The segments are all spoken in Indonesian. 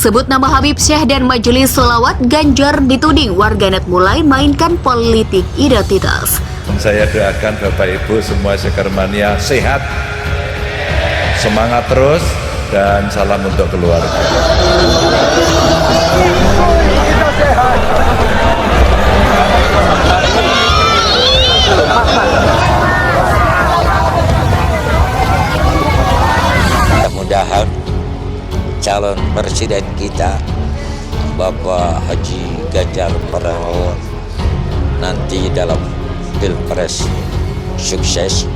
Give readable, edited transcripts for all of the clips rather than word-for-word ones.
Sebut nama Habib Syekh dan Majelis Sholawat, Ganjar dituding warganet mulai mainkan politik identitas. Saya doakan Bapak Ibu semua sekermania sehat, semangat terus, dan salam untuk keluarga. Mudah-mudahan calon presiden kita Bapak Haji Ganjar Pranowo nanti dalam Pilpres sukses,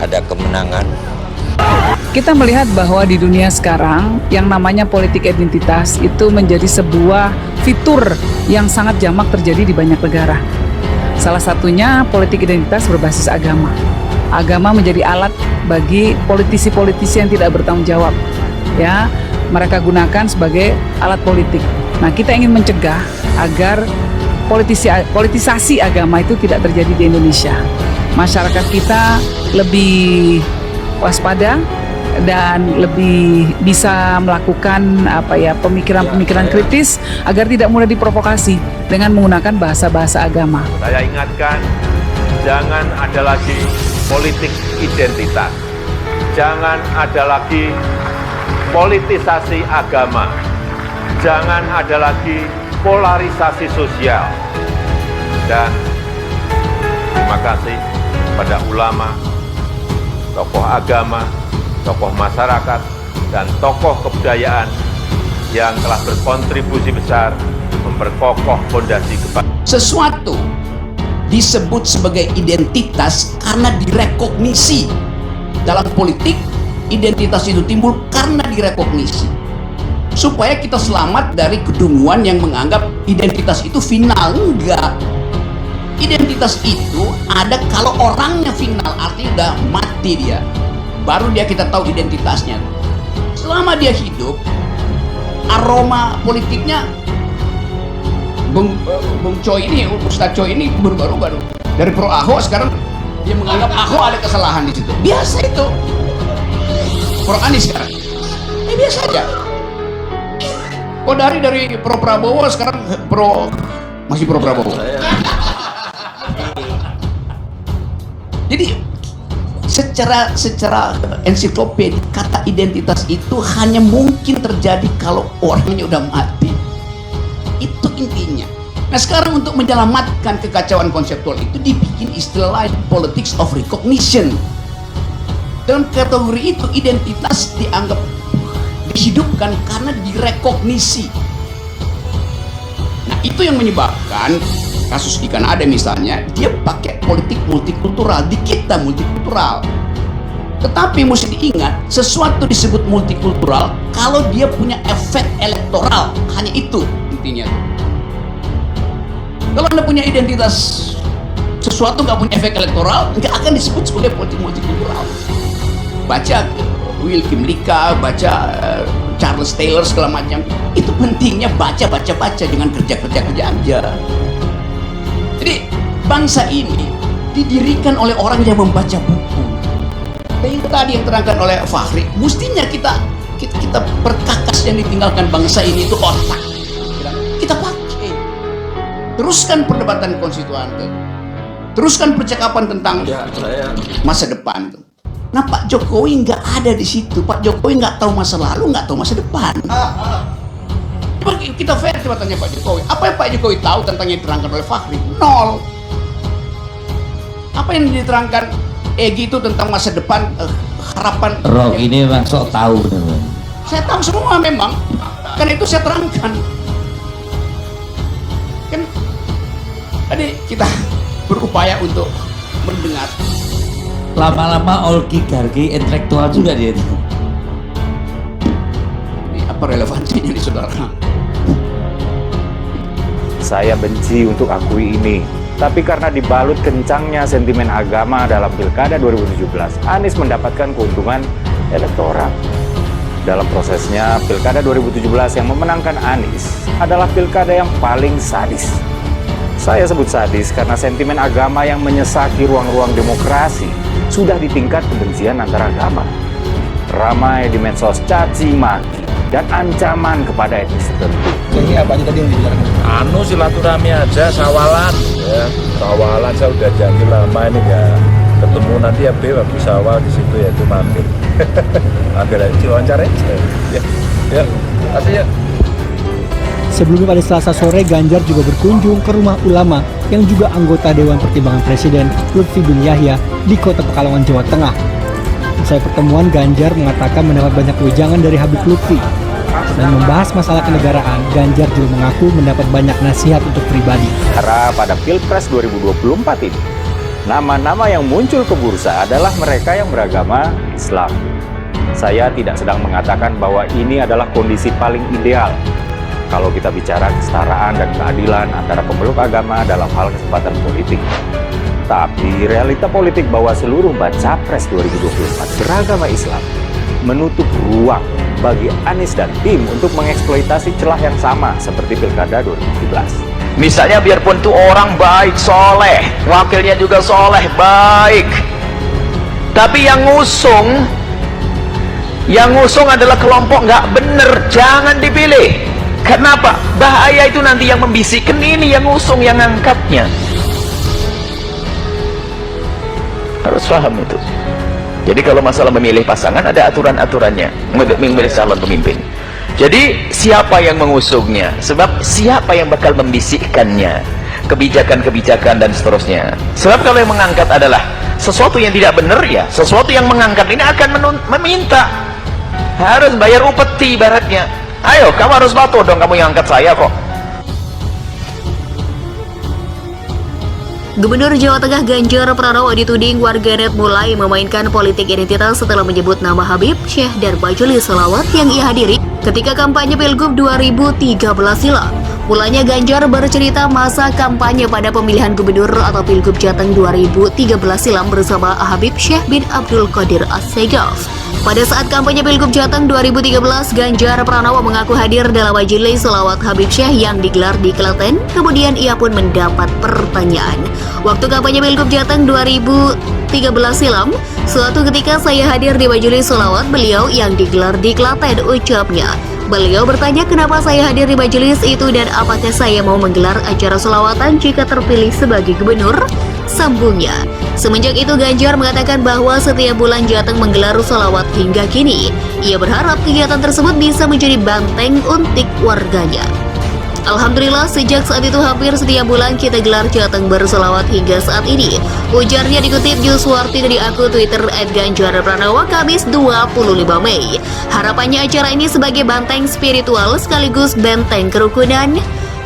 ada kemenangan. Kita melihat bahwa di dunia sekarang yang namanya politik identitas itu menjadi sebuah fitur yang sangat jamak terjadi di banyak negara. Salah satunya politik identitas berbasis agama. Agama menjadi alat bagi politisi-politisi yang tidak bertanggung jawab. Ya, mereka gunakan sebagai alat politik. Nah, kita ingin mencegah agar politisasi agama itu tidak terjadi di Indonesia. Masyarakat kita lebih waspada dan lebih bisa melakukan pemikiran-pemikiran kritis agar tidak mudah diprovokasi dengan menggunakan bahasa-bahasa agama. Saya ingatkan, jangan ada lagi politik identitas. Jangan ada lagi politisasi agama. Jangan ada lagi polarisasi sosial. Dan terima kasih pada ulama, tokoh agama, tokoh masyarakat, dan tokoh kebudayaan yang telah berkontribusi besar memperkokoh fondasi kebangsaan. Sesuatu disebut sebagai identitas karena direkognisi. Dalam politik, identitas itu timbul karena direkognisi. Supaya kita selamat dari kedunguan yang menganggap identitas itu final. Enggak. Identitas itu ada kalau orangnya final, artinya udah mati dia. Baru dia kita tahu identitasnya. Selama dia hidup, aroma politiknya Bung Choi ini, Ustadz Choi ini baru dari pro Ahok, sekarang dia menganggap Ahok ada kesalahan di situ. Biasa itu. Pro Anies sekarang, biasa aja. Oh dari pro Prabowo sekarang masih pro Prabowo. Jadi secara ensiklopedia kata identitas itu hanya mungkin terjadi kalau orangnya udah mati. Itu intinya. Nah sekarang untuk menyelamatkan kekacauan konseptual itu dibikin istilah lain, politics of recognition. Dalam kategori itu identitas dianggap dihidupkan karena direkognisi. Nah itu yang menyebabkan kasus di Kanada misalnya, dia pakai politik multikultural, di kita multikultural. Tetapi mesti diingat, sesuatu disebut multikultural kalau dia punya efek elektoral, hanya itu intinya. Kalau Anda punya identitas sesuatu nggak punya efek elektoral, nggak akan disebut sebagai politik multikultural. Baca William Lika, baca Charles Taylor segala macam. Itu pentingnya baca, jangan kerja aja. Jadi bangsa ini didirikan oleh orang yang membaca buku. Dan itu tadi yang terangkan oleh Fahri, mestinya kita perkakas yang ditinggalkan bangsa ini itu otak. Kita pakai. Teruskan perdebatan konstituen, teruskan percakapan tentang masa depan. Nah Pak Jokowi nggak ada di situ. Pak Jokowi nggak tahu masa lalu, nggak tahu masa depan. Kita fair coba tanya Pak Jokowi. Apa yang Pak Jokowi tahu tentang yang diterangkan oleh Fahri? Nol. Apa yang diterangkan Egy itu tentang masa depan, harapan? Rock ini memang sok tahu. Saya tahu semua memang. Karena itu saya terangkan. Kan tadi kita berupaya untuk mendengar. Lama-lama oligarki intelektual juga dia itu. Ini apa relevansinya nih saudara? Saya benci untuk akui ini, tapi karena dibalut kencangnya sentimen agama dalam Pilkada 2017, Anies mendapatkan keuntungan elektoral. Dalam prosesnya, Pilkada 2017 yang memenangkan Anies adalah Pilkada yang paling sadis. Saya sebut sadis karena sentimen agama yang menyesaki ruang-ruang demokrasi sudah di tingkat kebencian antar agama. Ramai di medsos caci maki, dan ancaman kepada etnis tertentu. Ini apa aja tadi yang dibicarakan? Anu silaturahmi aja, sawalan ya. Sawalan saya udah janji lama ini nggak ketemu, nanti ya habis sawal di situ ya itu mampir. Mampir aja wawancara aja. Ya, kasih ya. Sebelumnya pada Selasa sore, Ganjar juga berkunjung ke rumah ulama yang juga anggota Dewan Pertimbangan Presiden Lutfi bin Yahya di Kota Pekalongan, Jawa Tengah. Usai pertemuan, Ganjar mengatakan mendapat banyak wejangan dari Habib Lutfi. Dan membahas masalah kenegaraan, Ganjar juga mengaku mendapat banyak nasihat untuk pribadi. Karena pada Pilpres 2024 ini, nama-nama yang muncul ke bursa adalah mereka yang beragama Islam. Saya tidak sedang mengatakan bahwa ini adalah kondisi paling ideal kalau kita bicara kesetaraan dan keadilan antara pemeluk agama dalam hal kesempatan politik. Tapi realita politik bahwa seluruh baca pres 2024 beragama Islam menutup ruang bagi Anies dan tim untuk mengeksploitasi celah yang sama seperti Pilkada 2017. Misalnya biarpun tuh orang baik, soleh, wakilnya juga soleh, baik, tapi yang ngusung adalah kelompok nggak bener, jangan dipilih. Kenapa? Bahaya itu nanti yang membisikkan ini yang ngusung, yang ngangkatnya. Harus paham itu. Jadi kalau masalah memilih pasangan ada aturan-aturannya, memilih calon pemimpin. Jadi siapa yang mengusungnya? Sebab siapa yang bakal membisikkannya? Kebijakan-kebijakan dan seterusnya. Sebab kalau yang mengangkat adalah sesuatu yang tidak benar, ya sesuatu yang mengangkat ini akan meminta, harus bayar upeti ibaratnya. Ayo, kamu harus patuh dong, kamu yang angkat saya kok. Gubernur Jawa Tengah Ganjar Pranowo dituding warganet mulai memainkan politik identitas setelah menyebut nama Habib Syekh dan Majelis Sholawat yang ia hadiri ketika kampanye Pilgub 2013 silam. Mulanya Ganjar bercerita masa kampanye pada pemilihan gubernur atau Pilgub Jateng 2013 silam bersama Habib Syekh bin Abdul Qadir As-Segaf. Pada saat kampanye Pilgub Jateng 2013, Ganjar Pranowo mengaku hadir dalam majelis sholawat Habib Syekh yang digelar di Klaten. Kemudian ia pun mendapat pertanyaan. Waktu kampanye Pilgub Jateng 2013 silam, suatu ketika saya hadir di majelis sholawat beliau yang digelar di Klaten, ucapnya. Beliau bertanya kenapa saya hadir di majelis itu dan apakah saya mau menggelar acara sholawatan jika terpilih sebagai gubernur. Sambungnya, semenjak itu Ganjar mengatakan bahwa setiap bulan Jateng menggelar sholawat hingga kini. Ia berharap kegiatan tersebut bisa menjadi banteng untuk warganya. Alhamdulillah sejak saat itu hampir setiap bulan kita gelar Jateng bersolawat hingga saat ini. Ujarnya dikutip Yuswarti dari akun Twitter @ganjarpranowo Kamis 25 Mei. Harapannya acara ini sebagai banteng spiritual sekaligus benteng kerukunan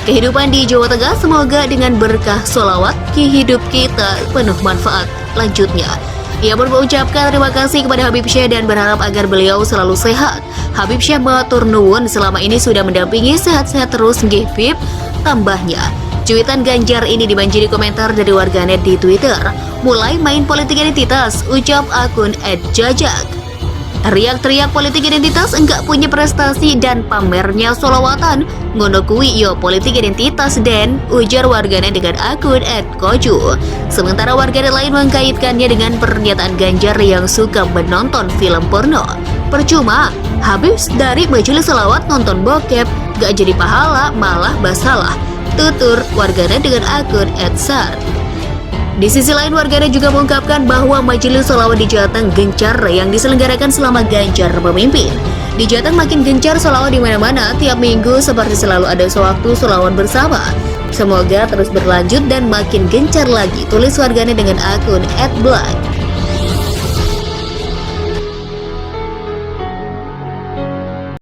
kehidupan di Jawa Tengah, semoga dengan berkah solawat hidup kita penuh manfaat. Lanjutnya, ia pun mengucapkan terima kasih kepada Habib Syekh dan berharap agar beliau selalu sehat. Habib Syekh matur nuwun selama ini sudah mendampingi, sehat-sehat terus nggih Bib. Tambahnya, cuitan Ganjar ini dibanjiri komentar dari warganet di Twitter. Mulai main politik identitas, ucap akun @jajak. Teriak-teriak politik identitas enggak punya prestasi dan pamernya solawatan. Ngono kuwi yo politik identitas den, ujar warganet dengan akun @koju. Sementara warganet lain mengkaitkannya dengan pernyataan Ganjar yang suka menonton film porno. Percuma, habis dari majelis selawat nonton bokep, gak jadi pahala malah basalah. Tutur warganet dengan akun @sar. Di sisi lain, warganet juga mengungkapkan bahwa majelis sholawat di Jateng gencar yang diselenggarakan selama Ganjar memimpin. Di Jateng makin gencar sholawat di mana-mana, tiap minggu seperti selalu ada sewaktu sholawat bersama. Semoga terus berlanjut dan makin gencar lagi, tulis warganet dengan akun @black.